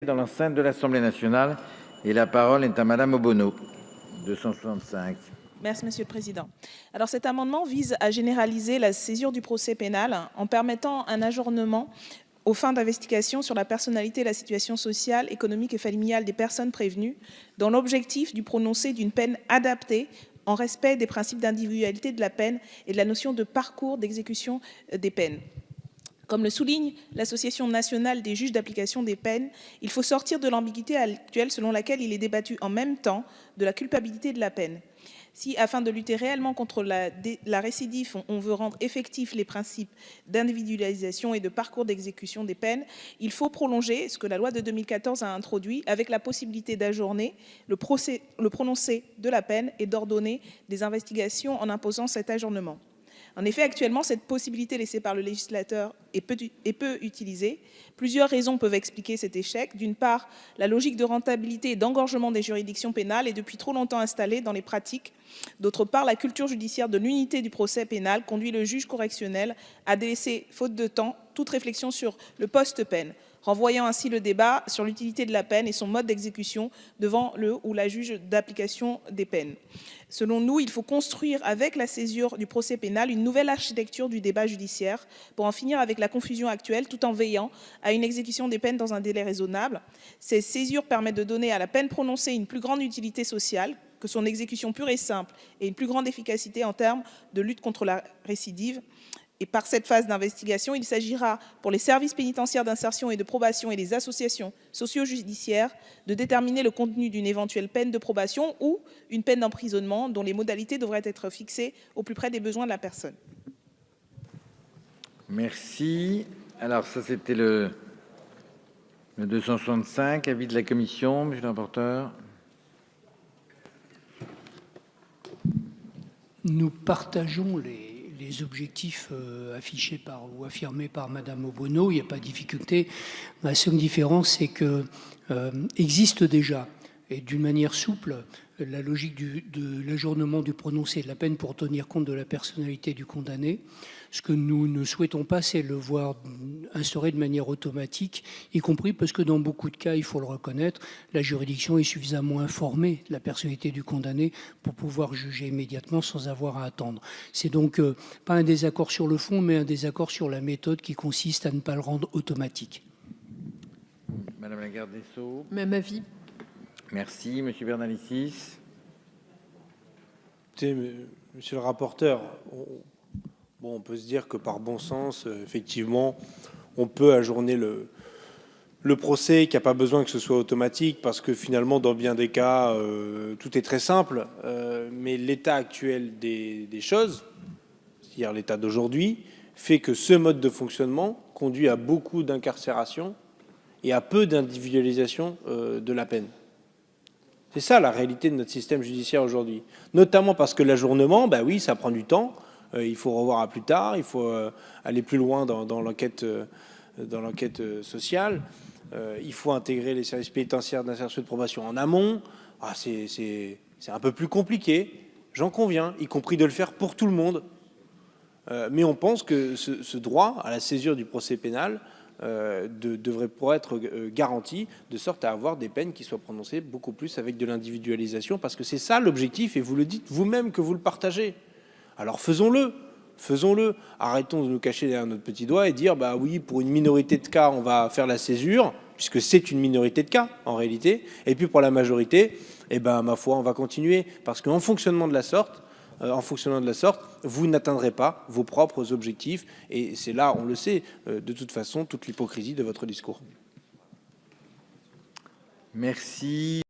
Dans l'enceinte de l'Assemblée nationale et la parole est à Madame Obono, 265. Merci, Monsieur le Président. Alors, cet amendement vise à généraliser la césure du procès pénal en permettant un ajournement aux fins d'investigation sur la personnalité et la situation sociale, économique et familiale des personnes prévenues, dans l'objectif du prononcé d'une peine adaptée en respect des principes d'individualité de la peine et de la notion de parcours d'exécution des peines. Comme le souligne l'Association nationale des juges d'application des peines, il faut sortir de l'ambiguïté actuelle selon laquelle il est débattu en même temps de la culpabilité de la peine. Si, afin de lutter réellement contre la récidive, on veut rendre effectifs les principes d'individualisation et de parcours d'exécution des peines, il faut prolonger ce que la loi de 2014 a introduit avec la possibilité d'ajourner le prononcé de la peine et d'ordonner des investigations en imposant cet ajournement. En effet, actuellement, cette possibilité laissée par le législateur est peu utilisée. Plusieurs raisons peuvent expliquer cet échec. D'une part, la logique de rentabilité et d'engorgement des juridictions pénales est depuis trop longtemps installée dans les pratiques. D'autre part, la culture judiciaire de l'unité du procès pénal conduit le juge correctionnel à délaisser, faute de temps, toute réflexion sur le post-peine, renvoyant ainsi le débat sur l'utilité de la peine et son mode d'exécution devant le ou la juge d'application des peines. Selon nous, il faut construire avec la césure du procès pénal une nouvelle architecture du débat judiciaire pour en finir avec la confusion actuelle tout en veillant à une exécution des peines dans un délai raisonnable. Ces césures permettent de donner à la peine prononcée une plus grande utilité sociale, que son exécution pure et simple et une plus grande efficacité en termes de lutte contre la récidive. Et par cette phase d'investigation, il s'agira pour les services pénitentiaires d'insertion et de probation et les associations socio-judiciaires de déterminer le contenu d'une éventuelle peine de probation ou une peine d'emprisonnement dont les modalités devraient être fixées au plus près des besoins de la personne. Merci. Alors ça c'était le 265, avis de la commission, monsieur le rapporteur. Nous partageons les objectifs affichés ou affirmés par Madame Obono. Il n'y a pas de difficulté. La seule différence, c'est que existe déjà, et d'une manière souple, la logique de l'ajournement du prononcé de la peine pour tenir compte de la personnalité du condamné. Ce que nous ne souhaitons pas, c'est le voir instauré de manière automatique, y compris parce que dans beaucoup de cas, il faut le reconnaître, la juridiction est suffisamment informée de la personnalité du condamné pour pouvoir juger immédiatement sans avoir à attendre. C'est donc pas un désaccord sur le fond, mais un désaccord sur la méthode qui consiste à ne pas le rendre automatique. Madame la garde des Sceaux. Même avis. Merci, monsieur Bernalicis. Monsieur le rapporteur, on peut se dire que par bon sens, effectivement, on peut ajourner le procès, qu'il n'y a pas besoin que ce soit automatique, parce que finalement, dans bien des cas, tout est très simple. Mais l'état actuel des choses, c'est-à-dire l'état d'aujourd'hui, fait que ce mode de fonctionnement conduit à beaucoup d'incarcération et à peu d'individualisation de la peine. C'est ça la réalité de notre système judiciaire aujourd'hui. Notamment parce que l'ajournement, bah oui, ça prend du temps. Il faut revoir à plus tard, il faut aller plus loin dans l'enquête sociale. Il faut intégrer les services pénitentiaires d'insertion et de probation en amont. Ah, c'est un peu plus compliqué, j'en conviens, y compris de le faire pour tout le monde. Mais on pense que ce droit à la césure du procès pénal devrait pouvoir être garanti, de sorte à avoir des peines qui soient prononcées beaucoup plus avec de l'individualisation, parce que c'est ça l'objectif, et vous le dites vous-même que vous le partagez. Alors faisons-le, faisons-le. Arrêtons de nous cacher derrière notre petit doigt et dire, bah oui, pour une minorité de cas, on va faire la césure, puisque c'est une minorité de cas, en réalité. Et puis pour la majorité, eh ben, ma foi, on va continuer. Parce qu'en fonctionnant de la sorte, vous n'atteindrez pas vos propres objectifs. Et c'est là, on le sait, de toute façon, toute l'hypocrisie de votre discours. Merci.